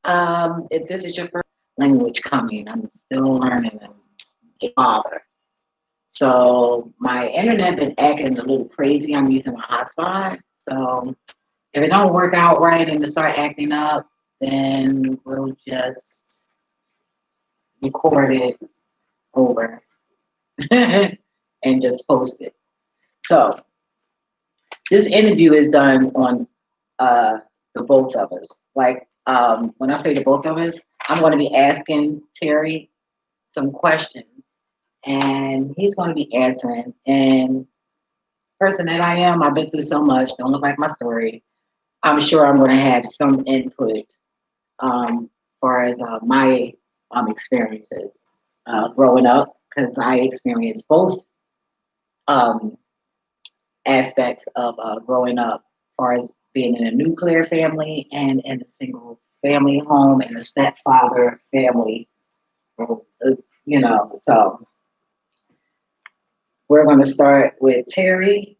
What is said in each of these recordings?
If this is your first language coming, I'm still learning a father. So my internet been acting a little crazy. I'm using my hotspot. So if it don't work out right and it start acting up, then we'll just record it over and just post it. So this interview is done on the both of us. Like when I say the both of us, I'm going to be asking Terry some questions, and he's going to be answering. And person that I am, I've been through so much. Don't look like my story. I'm sure I'm going to have some input far as my experiences growing up, because I experienced both um, aspects of growing up, as far as being in a nuclear family and in a single family home and a stepfather family. You know, so we're going to start with Terry,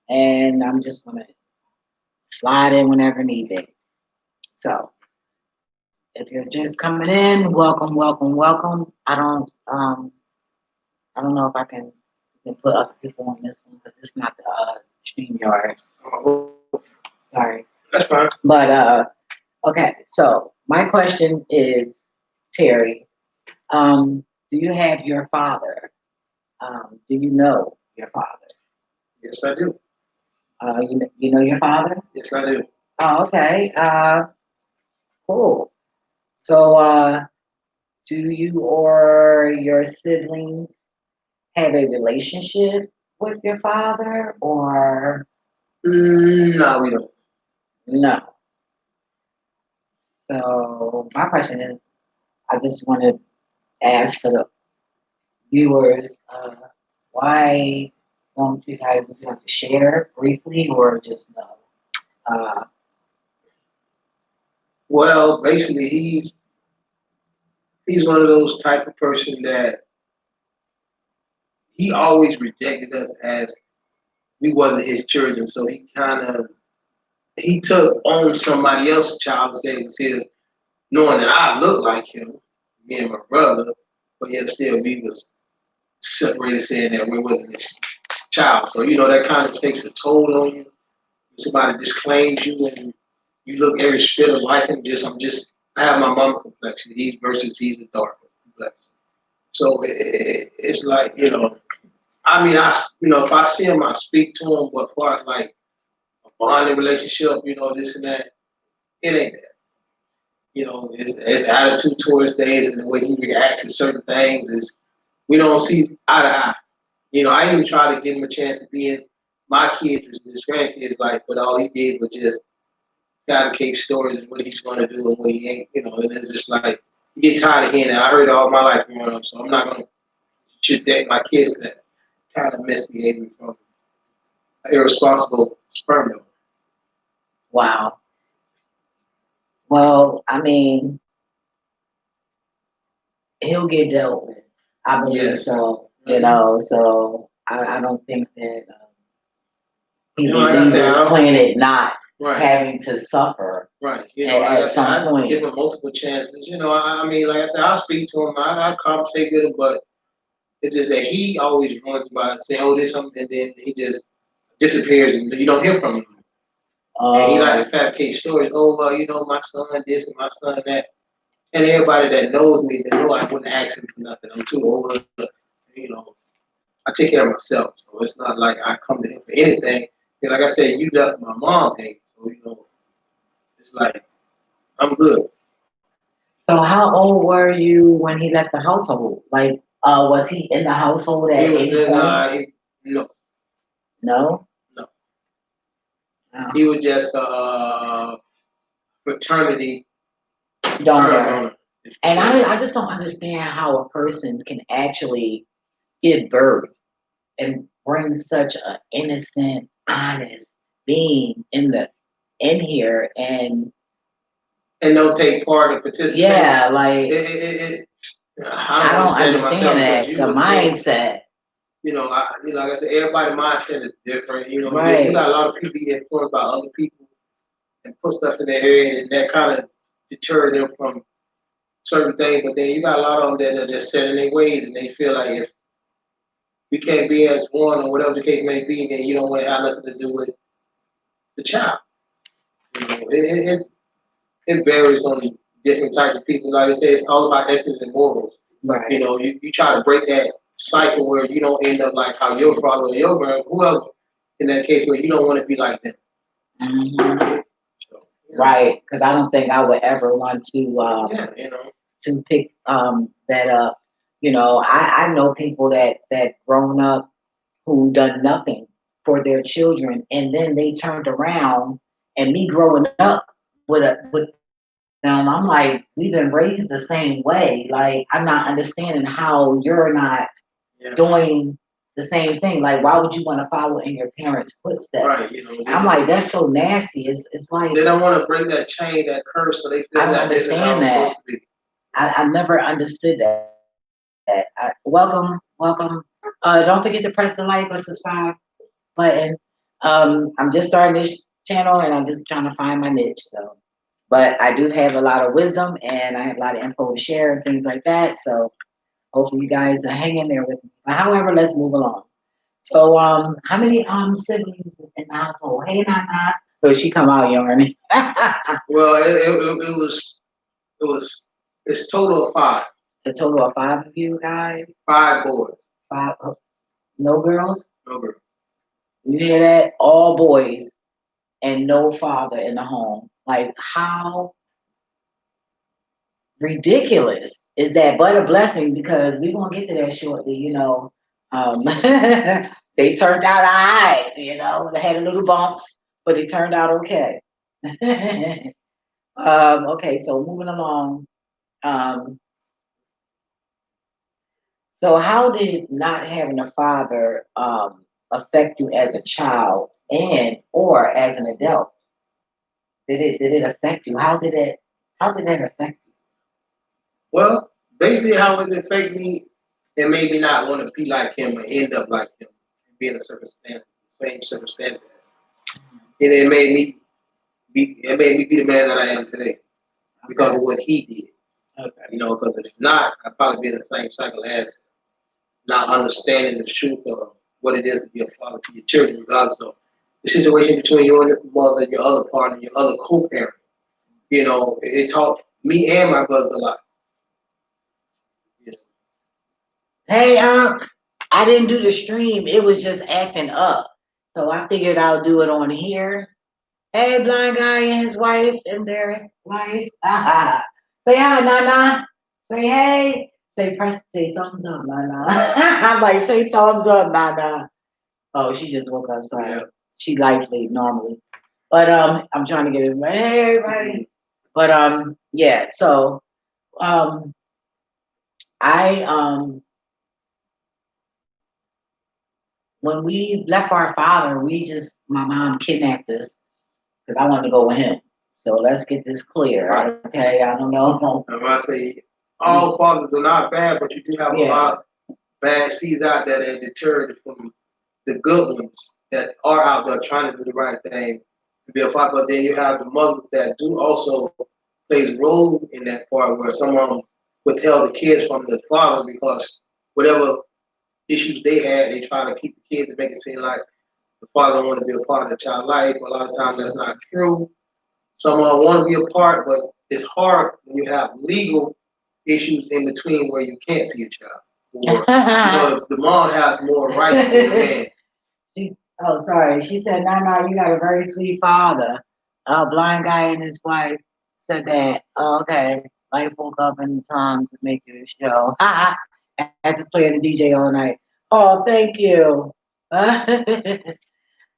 and I'm just going to slide in whenever needed. So if you're just coming in, welcome, welcome, welcome. I don't know if I can put other people on this one because it's not the StreamYard. Sorry. That's fine. But okay, so my question is, Terry, do you have your father? Do you know your father? Yes, I do. You know your father? Yes, I do. Oh, okay. Cool. So, do you or your siblings have a relationship with your father, or No, we don't. no? So, my question is, I just want to ask for the viewers, why don't you guys would you like to share briefly, or just no? Uh, Well, basically, he's one of those type of person that he always rejected us as we wasn't his children. So he took on somebody else's child and said it was his, knowing that I look like him, me and my brother, but yet still we was separated, saying that we wasn't his child. So that kind of takes a toll on you. Somebody disclaims you and you look every bit like him. I have my mama complexion. He's a darker complexion. So it's like I mean if I see him, I speak to him. But as far as like a bonding relationship, this and that, it ain't that. His attitude towards things and the way he reacts to certain things is we don't see eye to eye. I even tried to give him a chance to be in my kids' his grandkids' life, but all he did was just fabricate stories and what he's going to do and what he ain't, and it's just like, you get tired of hearing that. I heard it all my life growing up, so I'm not going to shit my kids to that kind of misbehavior from irresponsible sperm donor. wow. Well, I mean, he'll get dealt with. I believe Yes. so. So I don't think that he like will I leave said, this planet not right. having to suffer Right. at some I point. give him multiple chances. I mean, like I said, I speak to him. I conversate with him, but it's just that he always runs by saying, "Oh, this something," and then he just disappears, and you don't hear from him. And he like to fabricate stories. Oh, well, my son this and my son that. And everybody that knows me, they know I wouldn't ask him for nothing. I'm too old. You know, I take care of myself. So it's not like I come to him for anything. And like I said, you left my mom hanging. So, it's like, I'm good. So how old were you when he left the household? Like, was he in the household at He was any in, point? no, No? no. Oh. He was just fraternity Donor. And I just don't understand how a person can actually give birth and bring such an innocent, honest being in here and don't take part and participate. Yeah, like I don't understand that. The mindset. Like I said, everybody's mindset is different. Right. You got a lot of people get influenced by other people and put stuff in their head, and that kind of deter them from certain things. But then you got a lot of them that are just set in their ways, and they feel like if we can't be as one or whatever the case may be, then you don't want to have nothing to do with the child. You know, it varies on different types of people. Like I said, it's all about ethics and morals. Right. You know, you try to break that cycle where you don't end up like how your father or your brother, whoever, in that case where you don't want to be like them. Mm-hmm. So, right, because I don't think I would ever want to to pick that up. You know, I know people that grown up who done nothing for their children, and then they turned around, and me growing up with them, I'm like, we've been raised the same way. Like, I'm not understanding how you're not doing the same thing. Like, why would you want to follow in your parents' footsteps? Right, you know. I'm like, that's so nasty. It's like they don't want to break that chain, that curse, so they feel that this is how it's supposed to be. I never understood that. Welcome. Don't forget to press the like or subscribe button. I'm just starting this channel and I'm just trying to find my niche. So, but I do have a lot of wisdom and I have a lot of info to share and things like that. So hopefully you guys are hanging there with me. But however, let's move along. So, how many siblings was in the household? Hey, Nana. So she come out yarning. Well, it's total of 5. A total of 5 of you guys. 5 boys. 5. No girls. No girls. You hear that? All boys and no father in the home. Like, how ridiculous is that? But a blessing, because we're gonna get to that shortly. You know, they turned out all right. You know, they had a little bumps, but it turned out okay. Okay, so moving along. Um, so how did not having a father affect you as a child and or as an adult? Did it affect you? How did that affect you? Well, basically, how it affect me, it made me not want to be like him or end up like him, and be in a same circumstance. And it made me be the man that I am today because of what he did. Okay. You know, because if not, I'd probably be in the same cycle as him, not understanding the truth of what it is to be a father to your children, regardless of the situation between you and your mother, your other partner, your other co-parent. You know, it taught me and my brothers a lot. You know. Hey, I didn't do the stream. It was just acting up. So I figured I'll do it on here. Hey, blind guy and his wife and their wife. Say hi, Nana. Say hey. Say thumbs up, Nana. I'm like, say thumbs up, Nana. Oh, she just woke up, sorry. Yeah. She lightly normally. But I'm trying to get it right. Hey, everybody. But yeah, so um I when we left our father, my mom kidnapped us because I wanted to go with him. So let's get this clear, Right. okay? I don't know. And when I say all fathers are not bad, but you do have a lot of bad seeds out there that deterred from the good ones that are out there trying to do the right thing to be a father. But then you have the mothers that do also plays a role in that part where someone withheld the kids from the father because whatever issues they had, they try to keep the kids to make it seem like the father don't want to be a part of the child's life. A lot of times that's not true. Someone want to be a part, but it's hard when you have legal issues in between where you can't see a child. Or the mom has more rights than the man. Oh, sorry. She said, no, you got a very sweet father. A blind guy and his wife said that. Oh, okay. Life woke up in time to make it a show. I had to play the DJ all night. Oh, thank you. She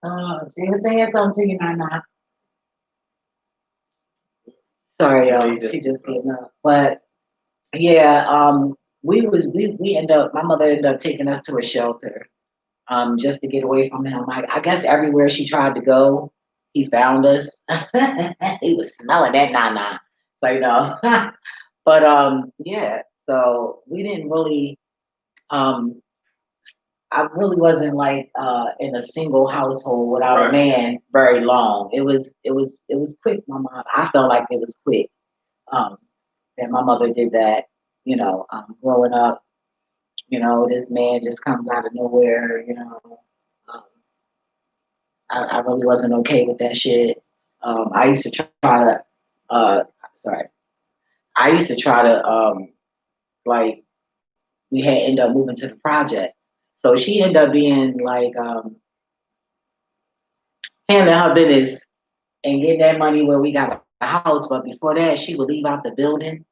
was saying something to you, Nana. Sorry, y'all. She just getting up. But yeah, we end up. My mother ended up taking us to a shelter, just to get away from him. I guess everywhere she tried to go, he found us. He was smelling that Nana. So but yeah. So we didn't really. Um, I really wasn't like in a single household without a man very long. It was quick, my mom. I felt like it was quick. Um, and my mother did that, growing up. This man just comes out of nowhere. Um, I really wasn't okay with that shit. I used to try to, sorry, I used to try to, like, we had ended up moving to the projects. So she ended up being like, handling her business and getting that money where we got a house. But before that, she would leave out the building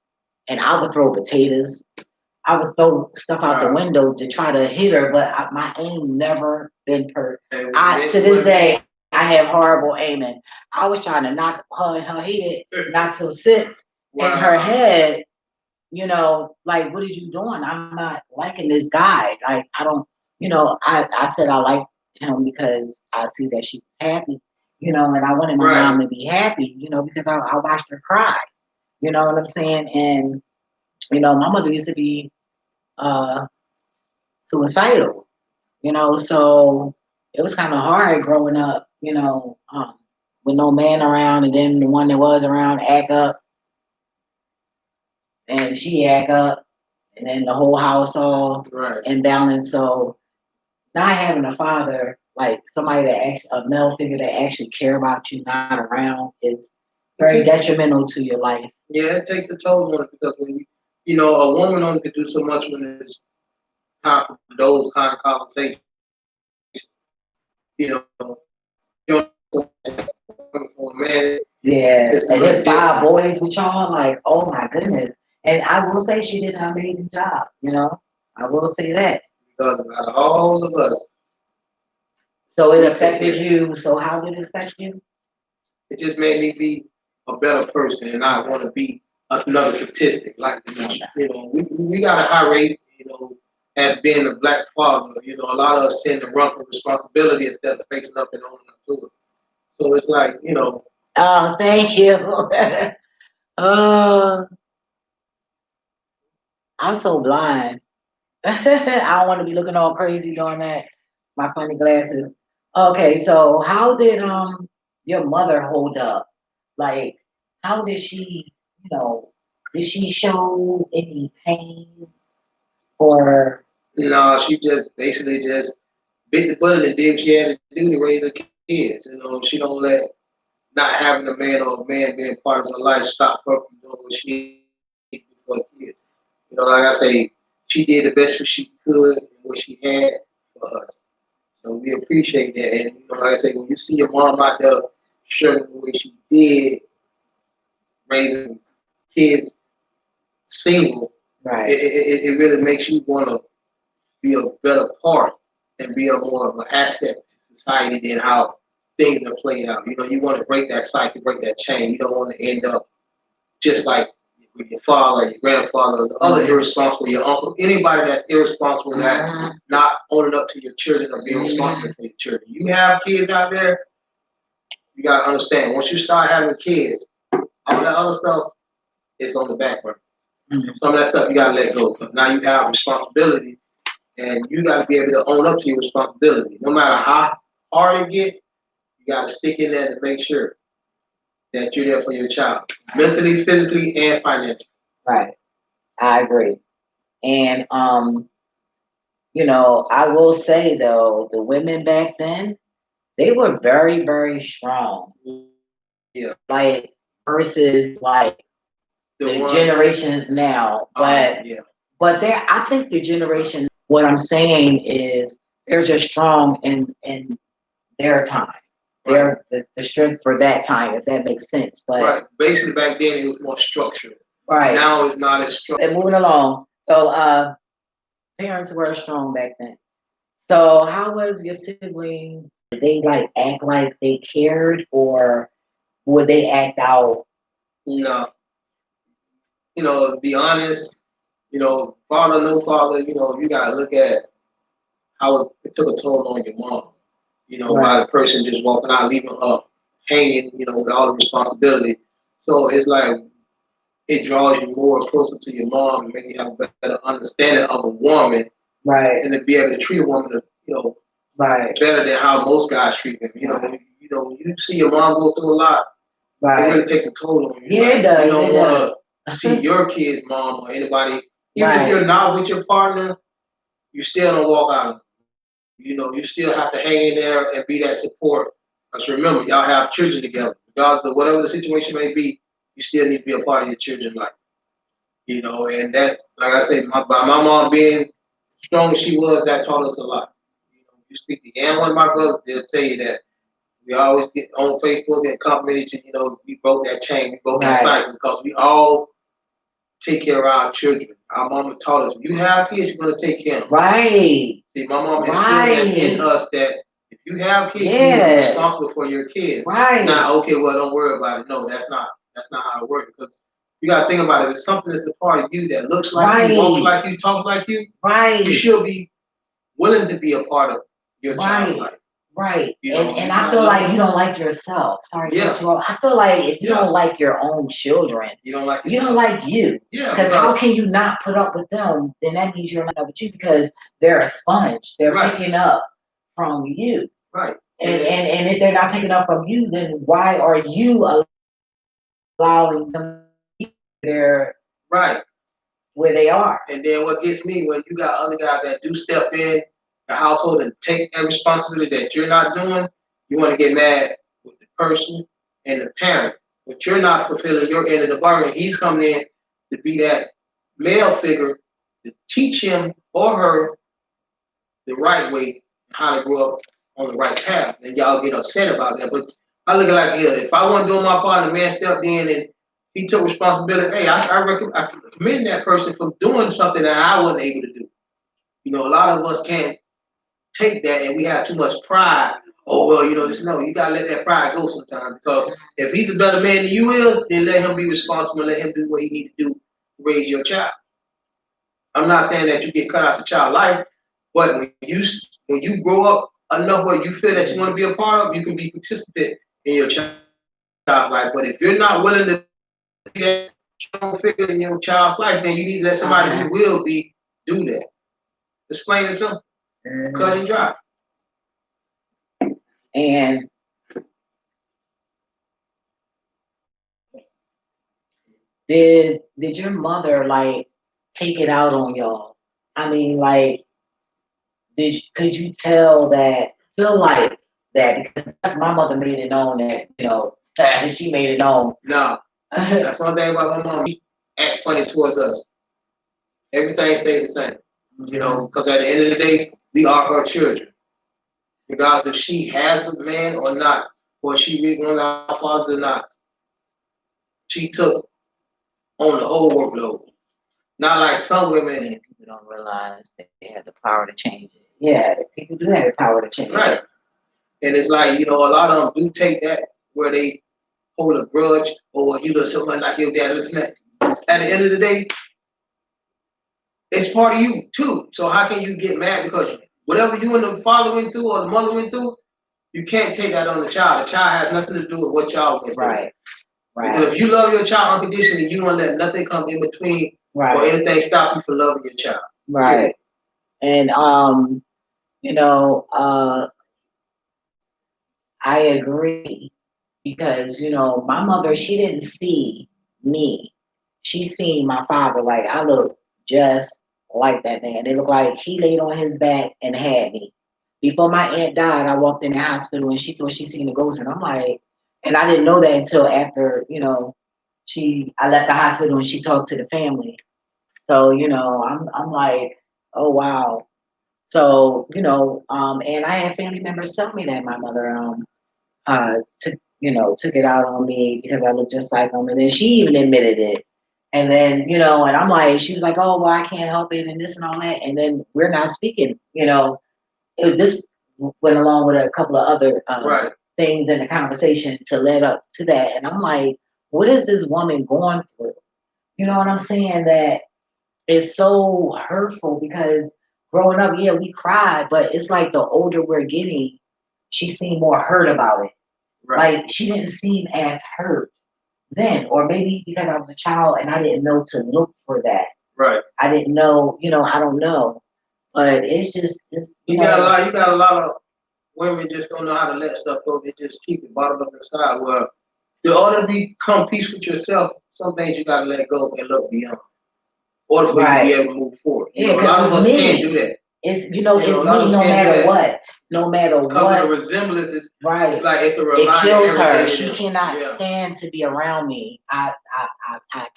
and I would throw potatoes. I would throw stuff out the window to try to hit her, but my aim never been per. To this day, I have horrible aiming. I was trying to knock her in her head, not till six in her head. Like, what is you doing? I'm not liking this guy. Like, I don't. I said I like him because I see that she's happy. And I wanted my mom to be happy. Because I watched her cry. You know what I'm saying? And my mother used to be uh, suicidal, so it was kind of hard growing up, with no man around, and then the one that was around act up, and she act up, and then the whole house all imbalanced. So not having a father, like somebody that actually, a male figure that actually care about you, not around, is very detrimental to your life. Yeah, it takes a toll on it because when a woman only can do so much when it's time for those kind of conversations. You know, you don't for a man. Yeah, and there's 5 boys with y'all. Like, oh my goodness. And I will say she did an amazing job. I will say that. Because out of all of us, so it affected you. So how did it affect you? It just made me be a better person, and I want to be another statistic. Like we got a high rate. As being a black father, a lot of us tend to run from responsibility instead of facing up and owning up to it. So it's like, Oh, thank you. Oh, I'm so blind. I don't want to be looking all crazy doing that. My funny glasses. Okay, so how did your mother hold up? Like, how did she, did she show any pain or? No, she just basically just bit the bullet and did what she had to do to raise her kids. She don't let not having a man or a man being part of her life stop her from doing what she needs for her kids. Like I say, she did the best what she could and what she had for us. So we appreciate that. And like I say, when you see your mom out there showing the way she did, raising kids single, it really makes you want to be a better part and be a more of an asset to society than how things are played out. You want to break that cycle, break that chain. You don't want to end up just like with your father, your grandfather, the other irresponsible, your uncle, anybody that's irresponsible, that not owning up to your children or being responsible for your children. You have kids out there, you gotta understand. Once you start having kids, all that other stuff is on the back burner. Some of that stuff you gotta let go. But now you have responsibility, and you gotta be able to own up to your responsibility. No matter how hard it gets, you gotta stick in there to make sure that you're there for your child, mentally, physically, and financially. Right. I agree. And I will say though, the women back then, they were very, very strong. Yeah. Like versus like the generations now. But I think the generation, what I'm saying is they're just strong in their time. They're the strength for that time, if that makes sense. But basically back then it was more structured. Right. Now it's not as structured. And moving along. So parents were strong back then. So how was your siblings? Did they like act like they cared, or would they act out? No. To be honest, father, no father, you gotta look at how it took a toll on your mom. By the person just walking out, leaving her hanging, with all the responsibility. So it's like it draws you more closer to your mom and make you have a better understanding of a woman. Right. And to be able to treat a woman, better than how most guys treat them. You see your mom go through a lot. Right. It really takes a toll on you. Yeah, it does. You don't want to see your kid's mom or anybody. Even if Right. you're not with your partner, you still don't walk out. You still have to hang in there and be that support. Because remember, y'all have children together. Regardless of whatever the situation may be, you still need to be a part of your children's life. And that, like I said, by my mom being strong as she was, that taught us a lot. You speak to any one of my brothers, they'll tell you that we always get on Facebook and compliment each other. We broke that chain, we broke that cycle because we all take care of our children. Our mama taught us, you have kids, you're going to take care of them. Right. See, my mom instilled that in us that if you have kids, you need to be responsible for your kids. Right. Now, okay, well, don't worry about it. No, that's not how it works. Because you got to think about it. If something that's a part of you that looks like you, walks like you, talks like you, you should be willing to be a part of your child's life. Right. And I feel like you don't like yourself. Sorry to cut you off. I feel like if you don't like your own children, you don't like you. Yeah. Because how can you not put up with them? Then that means you're not up with you because they're a sponge. They're picking up from you. Right. And if they're not picking up from you, then why are you allowing them there? Right. Where they are. And then what gets me, when you got other guys that do step in the household and take that responsibility that you're not doing, you want to get mad with the person and the parent. But you're not fulfilling your end of the bargain. He's coming in to be that male figure to teach him or her the right way, how to grow up on the right path. And y'all get upset about that. But I look at it like, yeah, if I want to do my part, the man stepped in and he took responsibility. Hey, I commend that person for doing something that I wasn't able to do. A lot of us can't take that, and we have too much pride. Oh well, you gotta let that pride go sometimes, because if he's a better man than you is, then let him be responsible. Let him do what he needs to do to raise your child. I'm not saying that you get cut out the child life, but when you grow up enough where you feel that you want to be a part of, you can be participant in your child's life. But if you're not willing to be that strong figure in your child's life, then you need to let somebody who will be do that. It's plain and simple. Cut and dry. And did your mother take it out on y'all? I mean, could you tell that? Feel like that because my mother made it known that she made it known. No, that's one thing about my mom. She act funny towards us. Everything stayed the same. Because at the end of the day, we are her children. Regardless if she has a man or not, or she really one of our fathers or not, she took on the whole workload. Not like some women. And people don't realize that they have the power to change it. Yeah, people do have the power to change it. Right. And it's like, a lot of them do take that where they hold a grudge or you look so much like your dad. Listen, at the end of the day, it's part of you too. So how can you get mad because whatever you and the father went through or the mother went through, you can't take that on the child. The child has nothing to do with what y'all went through. Right. Because if you love your child unconditionally, you don't let nothing come in between or anything stop you from loving your child. Right. And I agree because my mother, she didn't see me. She seen my father like I look just like that man. It looked like he laid on his back and had me. Before my aunt died, I walked in the hospital and she thought she seen a ghost, and I'm like, and I didn't know that until after I left the hospital and she talked to the family. So I'm like, oh wow. So and I had family members tell me that my mother took it out on me because I looked just like them, and then she even admitted it. And then and I'm like, she was like, oh well, I can't help it, and this and all that. And then we're not speaking. This went along with a couple of other things in the conversation to lead up to that. And I'm like, what is this woman going through? You know what I'm saying? That is so hurtful because growing up, yeah, we cried, but it's like the older we're getting, she seemed more hurt about it. Right. Like she didn't seem as hurt then, or maybe because I was a child and I didn't know to look for that. Right. I didn't know, I don't know, but it's you got a lot of women just don't know how to let stuff go. They just keep it bottled up inside. Well, in order to become peace with yourself, some things you gotta let go and look beyond, in order for you to be Right. able to move forward. You Yeah, know, a lot of because us it's can't do me. that. It's You know, a it's lot of me us no can't do matter that. what. No matter Because of the what. resemblance, it's Right. like it's a It reminder kills every her. day to She them. cannot Yeah. stand to be around me. I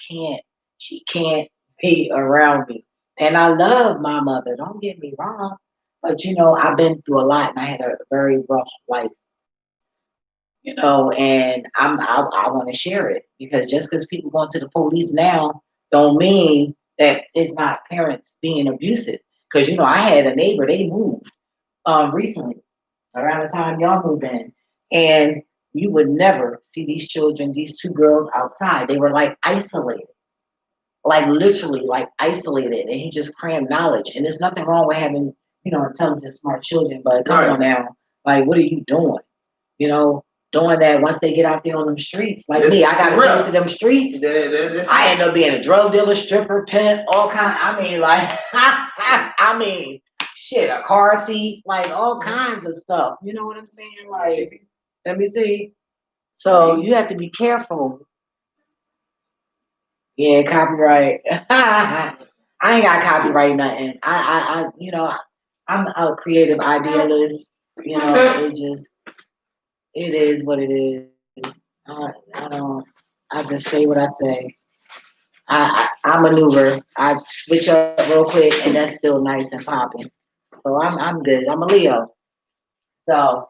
can't. She can't be around me. And I love my mother. Don't get me wrong. But you know, I've been through a lot, and I had a very rough life. You know, and I want to share it because just because people going to the police now don't mean that it's not parents being abusive. Because you know, I had a neighbor. They moved recently around the time y'all moved in, and you would never see these children, these two girls outside. They were like isolated, like literally like isolated, and he just crammed knowledge. And there's nothing wrong with having, you know, intelligent, smart children, but come Right. on now, like what are you doing? You know, doing that once they get out there on them streets. Like me, I got a taste of them streets. I end up being a drug dealer, stripper, pimp, all kind. I mean, like, I mean, shit, a car thief, like all kinds of stuff. You know what I'm saying? Like, let me see. So you have to be careful. Yeah, copyright. I ain't got copyright nothing. You know, I'm a creative idealist. You know, it is what it is. I don't. I just say what I say. I maneuver. I switch up real quick, and that's still nice and popping. So I'm good. I'm a Leo. So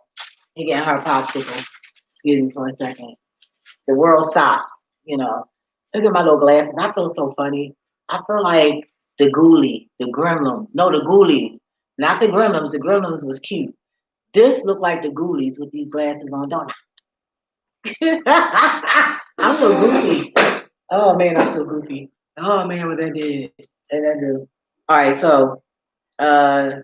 he getting her popsicle. Excuse me for a second. The world stops. You know. Look at my little glasses. I feel so funny. I feel like the ghoulie, the gremlin. No, the ghoulies. Not the gremlins. The gremlins was cute. This looked like the ghoulies with these glasses on, don't I? I'm so goofy. Oh man, I'm so goofy. Oh man, what I did. And I do. All right, uh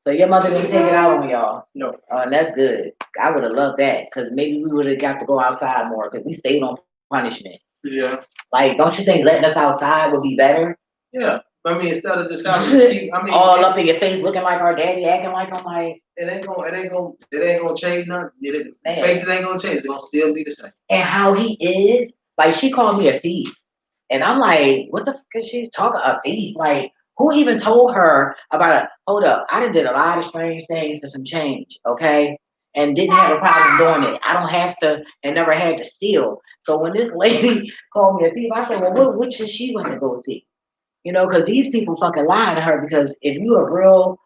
so your mother didn't take it out on y'all. No. And that's good. I would have loved that because maybe we would have got to go outside more because we stayed on punishment. Yeah. Like, don't you think letting us outside would be better? Yeah. I mean, instead of just having to keep, I mean, all up in your face, looking like our daddy, acting like I'm like. It ain't gonna change nothing. Faces ain't gonna change. It's gonna still be the same. And how he is, like she called me a thief, and I'm like, what the fuck is she talking a thief? Like, who even told her about a? Hold up, I done did a lot of strange things for some change, okay, and didn't have a problem doing it. I don't have to, and never had to steal. So when this lady called me a thief, I said, well, which should she want to go see? You know, because these people fucking lying to her. Because if you a real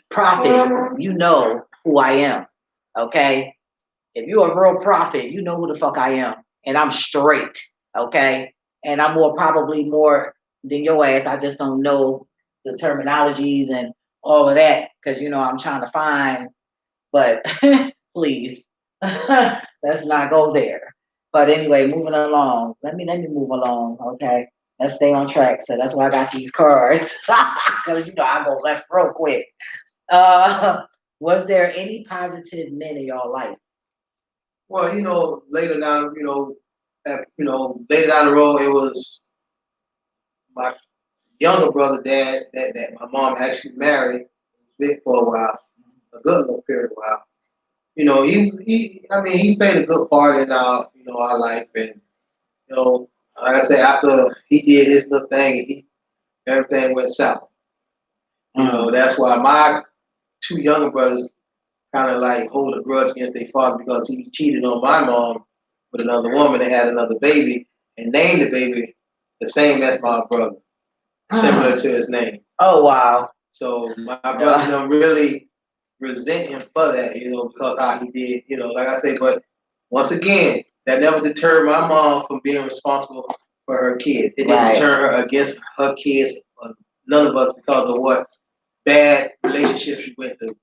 prophet, you know who I am. Okay? If you're a real prophet, you know who the fuck I am. And I'm straight. Okay? And I'm probably more than your ass. I just don't know the terminologies and all of that. Because you know I'm trying to find, but please. Let's not go there. But anyway, moving along. Let me move along, okay? Let's stay on track. So that's why I got these cards. Because you know I go left real quick. Was there any positive men in your life? Well, later down, later down the road, it was my younger brother, dad, that my mom actually married, with for a while, a good little period of while. He played a good part in our life, and like I said, after he did his little thing, everything went south. That's why my two younger brothers kind of like hold a grudge against their father because he cheated on my mom with another woman and had another baby and named the baby the same as my brother, similar to his name. Oh wow! So my brother don't really resent him for that, because how he did, like I say. But once again, that never deterred my mom from being responsible for her kids. It didn't turn her against her kids, none of us, because of what bad relationships she went through.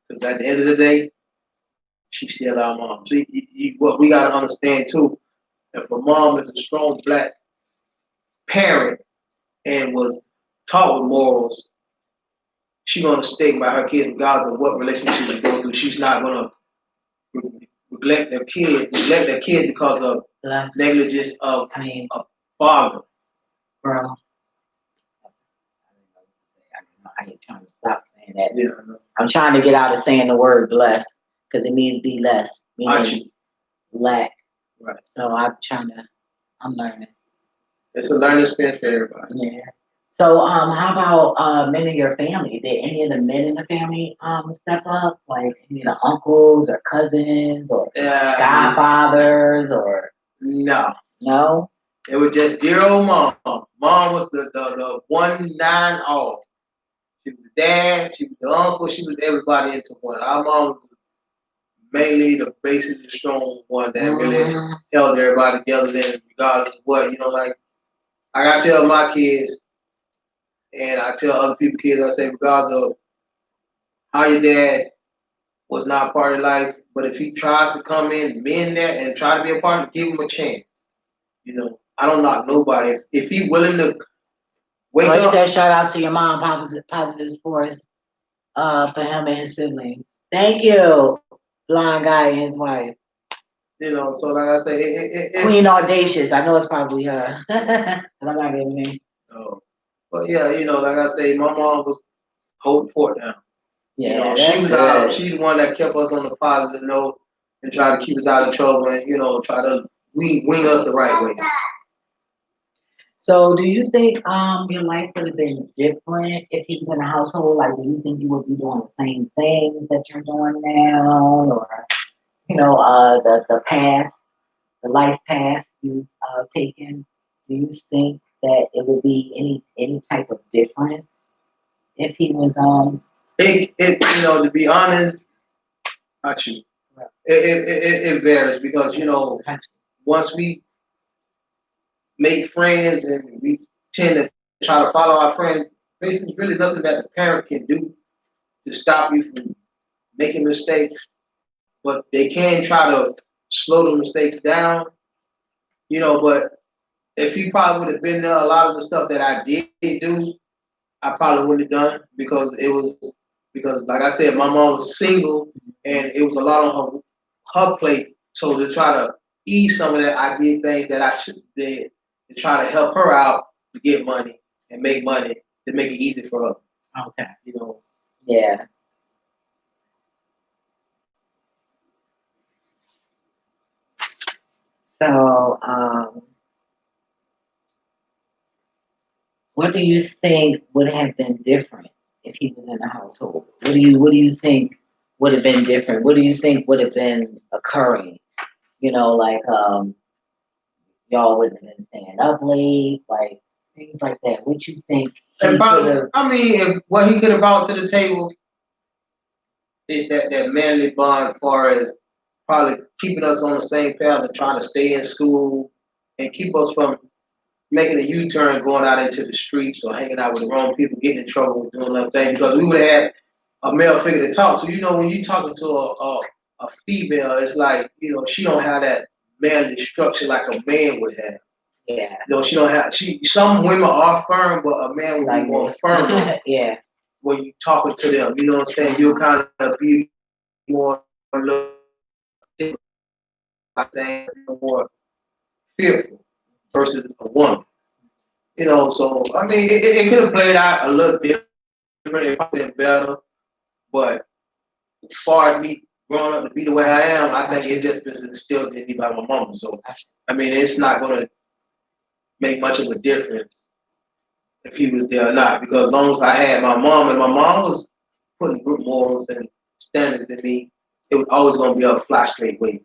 Because at the end of the day, she's still our mom. See, what we gotta understand too, if a mom is a strong black parent and was taught with morals, she's gonna stick by her kids regardless of what relationship they go through. She's not gonna neglect their kids because of negligence of a father. Bro, I ain't trying to stop saying that. Yeah, I'm trying to get out of saying the word bless because it means be less, meaning lack. Right. So I'm learning. It's a learning experience for everybody. Yeah. So, how about men in your family? Did any of the men in the family step up? Like any of the uncles or cousins or godfathers or No. no? It was just dear old mom. Mom was the 1-9 off. She was the dad, she was the uncle, she was everybody into one. Our mom was mainly the basically strong one that really held everybody together then regardless of what, like I gotta tell my kids and I tell other people's kids, I say regardless of how your dad was not part of life, but if he tried to come in, mend that and try to be a part, give him a chance. I don't knock nobody. If he willing to wake Well, he up. said shout outs to your mom, positive force for him and his siblings. Thank you, blind guy and his wife. So like I say, Queen Audacious. I know it's probably her. I'm not giving name. No. But yeah, like I say, my mom was holding fort down. Yeah, she was good. out. She's the one that kept us on the positive note and tried to keep us out of trouble and try to wing us the right way. So, do you think your life would have been different if he was in a household? Like, do you think you would be doing the same things that you're doing now, or the path, the life path you've taken? Do you think that it would be any type of difference if he was To be honest, not you. It varies because once we make friends and we tend to try to follow our friends, basically, there's really nothing that the parent can do to stop you from making mistakes, but they can try to slow the mistakes down, but if he probably would have been there, a lot of the stuff that I did do, I probably wouldn't have done because like I said, my mom was single and it was a lot on her plate. So to try to ease some of that, I did things that I should have did to try to help her out to get money and make money to make it easy for her. okay? Yeah. So, what do you think would have been different if he was in the household? What do you think would have been different? What do you think would have been occurring? Like y'all wouldn't have been staying up late, like things like that. What you think? If what he could have brought to the table is that manly bond as far as probably keeping us on the same path and trying to stay in school and keep us from making a U-turn going out into the streets or hanging out with the wrong people, getting in trouble with doing other things because we would have had a male figure to talk to. When you're talking to a female, it's like, she don't have that manly structure like a man would have. Yeah. She don't have some women are firm, but a man would be more firm. Yeah. When you talking to them, you know what I'm saying? You'll kind of be more more fearful versus a woman. So it could have played out a little different, it probably been better, but as far as me growing up to be the way I am, I think it just been instilled in me by my mom. So it's not gonna make much of a difference if he was there or not, because as long as I had my mom and my mom was putting good morals and standards in me, it was always gonna be a fly straight way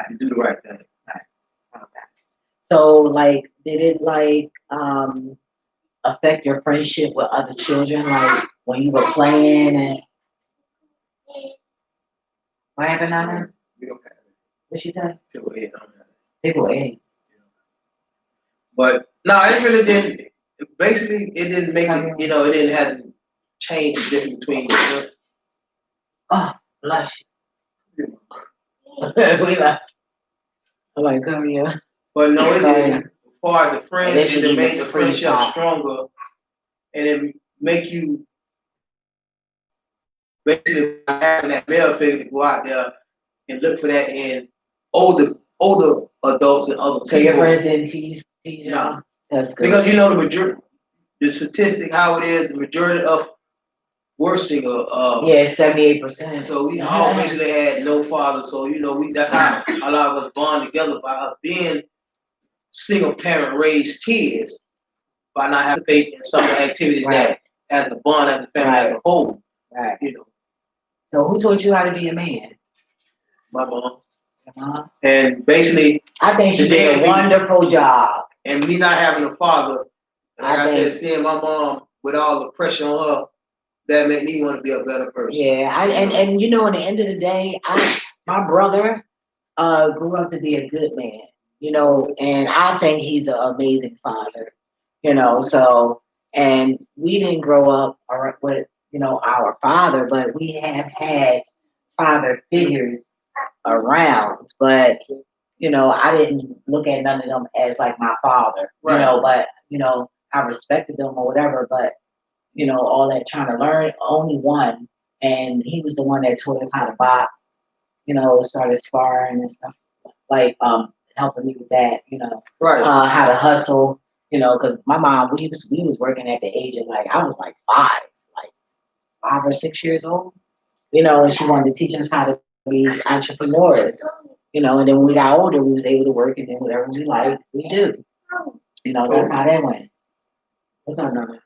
to do the right thing. Right. Okay. So, like, did it affect your friendship with other children, like when you were playing and what happened on her? We don't have it. What she said? People hate on that. People hate. But no, it really didn't. Basically, it didn't make it. It didn't hasn't changed the difference between. Oh, blush. We left. I'm like, come here. But no, it didn't. As far as the friends, it made the friendship stronger, and it make you basically having that male figure to go out there and look for that in older adults and other people. So your friends didn't tease you? No. That's good. Because the majority, the statistic how it is, the majority of worsening 78%. So we all basically had no father. So that's how a lot of us bond together by us being single parent raised kids by not having to participate in some of the activities that as a bond, as a family, as a whole. Right. You know. So who taught you how to be a man? My mom. Uh-huh. And basically, I think she did a wonderful job. And me not having a father, like I said, seeing my mom with all the pressure on her, that made me want to be a better person. Yeah, and you know, at the end of the day, my brother grew up to be a good man, you know, and I think he's an amazing father, you know. So, and we didn't grow up with, you know, our father, but we have had father figures around. But, you know, I didn't look at none of them as like my father, you know, but, you know, I respected them or whatever, but, you know, all that trying to learn, only one. And he was the one that taught us how to box, you know, started sparring and stuff, like helping me with that, you know, how to hustle, you know, because my mom, we was working at the age of like, I was like 5 or 6 years old, you know, and she wanted to teach us how to be entrepreneurs, you know, and then when we got older, we was able to work and then whatever we like, we do. You know, that's how that went. What's up, Nana?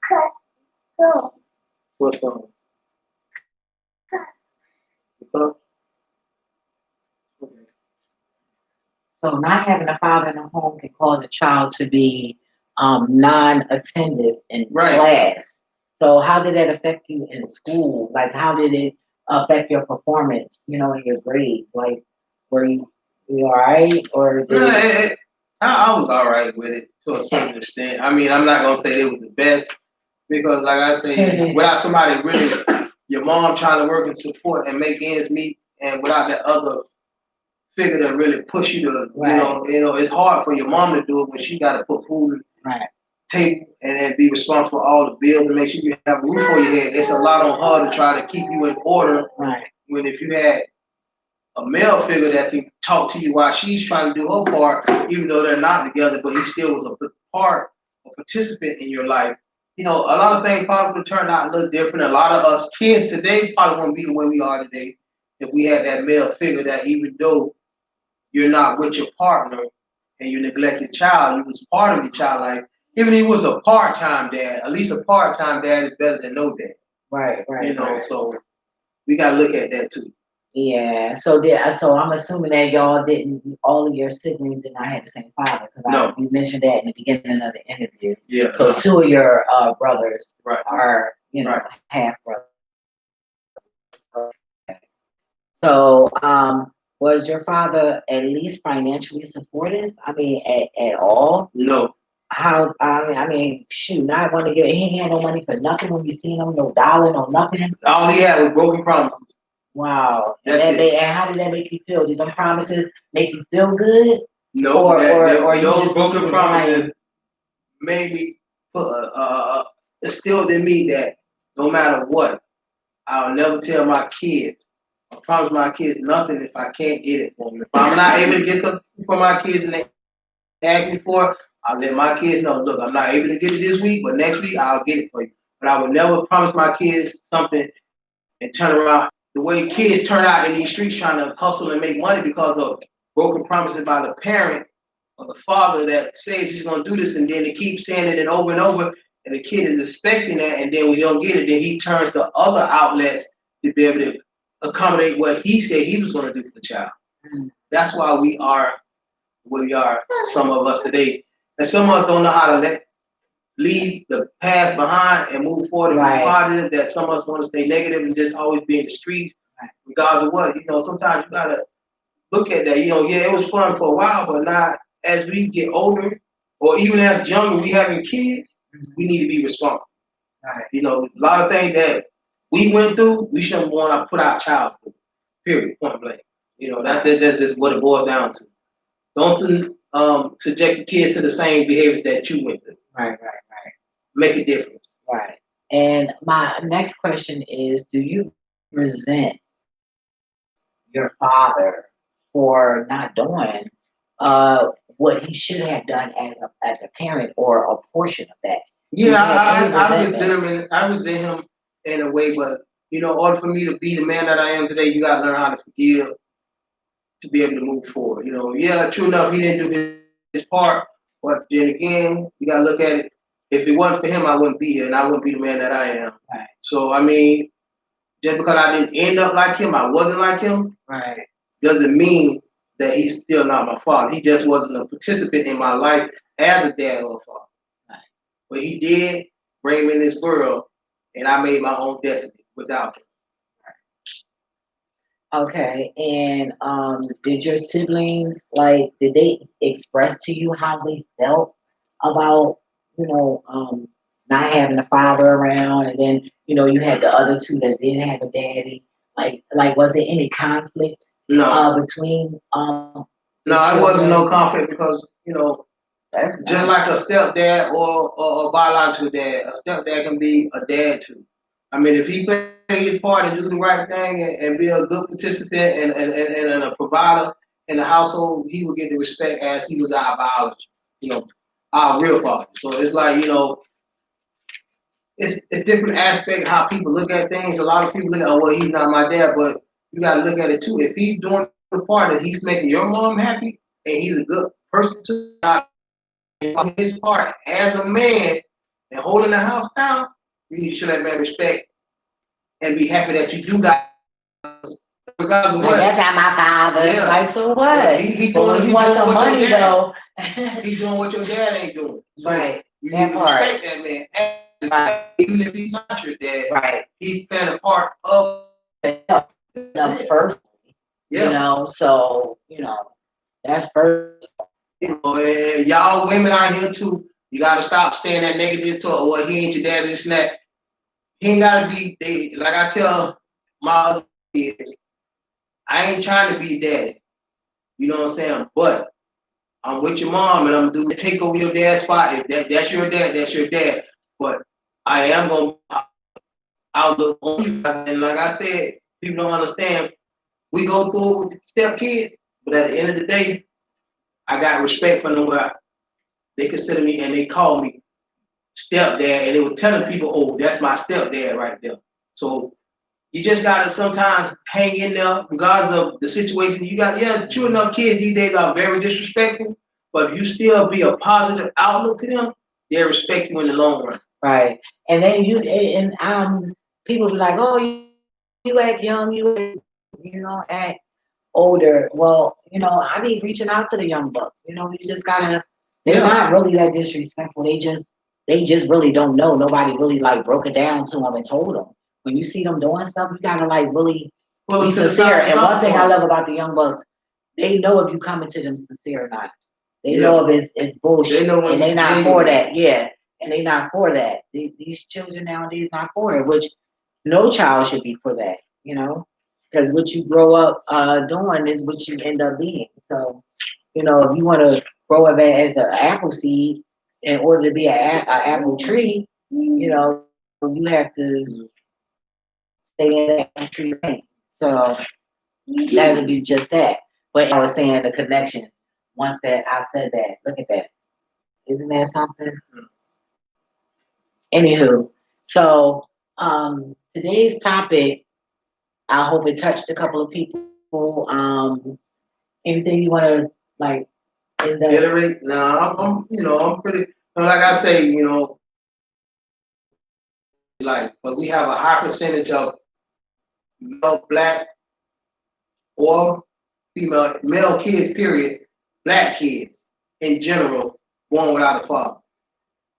What's wrong? So not having a father in the home can cause a child to be non-attentive in class. So how did that affect you in school? Like how did it affect your performance, you know, in your grades? Like were you all right or did I was all right with it to a certain extent. I mean, I'm not gonna say it was the best because, like I say, without somebody really, your mom trying to work and support and make ends meet, and without that other figure to really push you to, you know, it's hard for your mom to do it when she got to put food on the table and then be responsible for all the bills and make sure you have a roof over your head. It's a lot on her to try to keep you in order. When if you had a male figure that can talk to you while she's trying to do her part, even though they're not together, but he still was a participant in your life. You know, a lot of things probably would turn out a little different. A lot of us kids today probably won't be the way we are today if we had that male figure that even though you're not with your partner and you neglect your child, you was part of your child life. Even if he was a part-time dad, at least a part-time dad is better than no dad. Right. You know, so we gotta look at that too. Yeah. So I'm assuming that y'all didn't, all of your siblings did not have the same father because you mentioned that in the beginning of the interview. Yeah. So two of your brothers are, you know, half brothers. So, was your father at least financially supportive? I mean, at all? No. How? I mean, shoot! I want to get. He ain't had no money for nothing when you seen him. No dollar, no nothing. All he had was broken promises. Wow. And how did that make you feel? Did them promises make you feel good? No. Or those broken promises made me instilled in me that no matter what, I'll never tell my kids. I promise my kids nothing if I can't get it for them. If I'm not able to get something for my kids and they ask me for it, I'll let my kids know, look, I'm not able to get it this week, but next week I'll get it for you. But I would never promise my kids something and turn around. The way kids turn out in these streets trying to hustle and make money because of broken promises by the parent or the father that says he's going to do this and then they keep saying it and over, and the kid is expecting that, and then when you don't get it, then he turns to other outlets to be able to accommodate what he said he was going to do for the child. That's why we are where we are, some of us today. And some of us don't know how to leave the past behind and move forward and be positive, that some of us want to stay negative and just always be in the streets, regardless of what. You know, sometimes you got to look at that. You know, yeah, it was fun for a while, but now as we get older, or even as younger, we having kids, we need to be responsible. You know, a lot of things that we went through, we shouldn't want to put our child through. Period. Point blank. You know, that's what it boils down to. Don't subject the kids to the same behaviors that you went through. Right. Make a difference. Right. And my next question is, do you resent your father for not doing what he should have done as a parent or a portion of that? Yeah, I resent him. I resent him in a way, but you know, in order for me to be the man that I am today, you gotta learn how to forgive to be able to move forward. You know, yeah, true enough, he didn't do his part, But then again, you gotta look at it. If it wasn't for him, I wouldn't be here, and I wouldn't be the man that I am. Right. So I mean, just because I didn't end up like him, I wasn't like him, Right. doesn't mean that he's still not my father. He just wasn't a participant in my life as a dad or a father. Right. But he did bring me in this world, and I made my own destiny without him. Okay. And did your siblings did they express to you how they felt about, you know, not having a father around, and then, you had the other two that did have a daddy? Was there any conflict No, between the no, it wasn't no children? conflict because That's just nice. like a stepdad or a biological dad, a stepdad can be a dad too. I mean, if he play his part and do the right thing and be a good participant and a provider in the household, he will get the respect as he was our biology, our real father. So it's like, it's different aspect how people look at things. A lot of people look at, oh, well, he's not my dad, but you got to look at it too. If he's doing the part that he's making your mom happy and he's a good person to his part as a man and holding the house down, you need to show that man respect and be happy that you do got regardless of what. That's not my father. Yeah. So what? He But when doing you want some what money your dad. though, He's doing what your dad ain't doing. So right? you That need to part, respect that man. right? Even if he's not your dad, Right. he's playing a part of The first, yeah. So that's first. And y'all women out here too, you gotta stop saying that negative talk. Well, he ain't your dad, this and that. He ain't gotta be. Like I tell my other kids, I ain't trying to be daddy. You know what I'm saying? But I'm with your mom, and I'm doing take over your dad's spot. If that's your dad, that's your dad. But I am gonna outlook on you guys. And like I said, people don't understand. We go through it with step kids, but at the end of the day, I got respect for them. Where they consider me and they call me stepdad, and they were telling people, "Oh, that's my stepdad right there." So you just gotta sometimes hang in there, regardless of the situation. You got, true enough, kids these days are very disrespectful, but if you still be a positive outlook to them, they'll respect you in the long run. Right. And then people be like, oh, you act young, act older. Well, I be reaching out to the young bucks. You just gotta. They're not really that disrespectful. They just really don't know. Nobody really broke it down to them and told them. When you see them doing stuff, you gotta really be sincere. And one thing I love about the young bucks, they know if you coming to them sincere or not. They know if it's bullshit, and they not for that. Yeah, and they not for that. These children nowadays not for it, which no child should be for that. Because what you grow up doing is what you end up being. So, if you want to grow up as an apple seed in order to be an apple tree, you have to stay in that tree lane. So that would be just that. But I was saying the connection. Once that I said that, look at that. Isn't that something? Anywho, so today's topic, I hope it touched a couple of people. Anything you want to like? Iterate? No, I'm pretty. Like I say, but we have a high percentage of male, black, or female, male kids. Period. Black kids in general born without a father,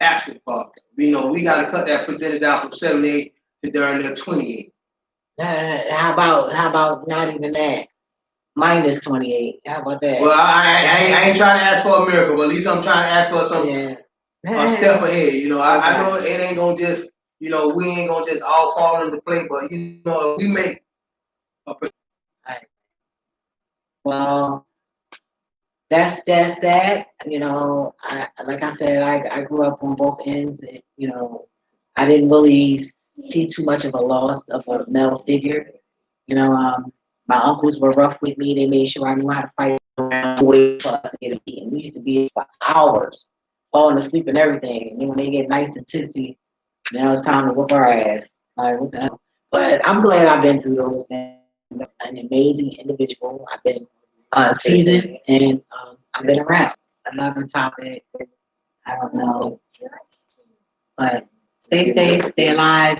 absent father. We got to cut that percentage down from 78 to during their 28. How about not even that? Minus 28. How about that? Well, I ain't trying to ask for a miracle, but at least I'm trying to ask for some a step ahead. I know it ain't gonna just we ain't gonna just all fall into place, but if we make a Right. Well, that's that. Like I said, I grew up on both ends. I didn't really see too much of a loss of a male figure. My uncles were rough with me. They made sure I knew how to fight around wait for us to get a beat. We used to be for hours, falling asleep and everything. And then when they get nice and tipsy, now it's time to whoop our ass. Like, what the hell? But I'm glad I've been through those things. I'm an amazing individual. I've been seasoned and I've been around. another topic. I don't know. But stay safe, stay alive,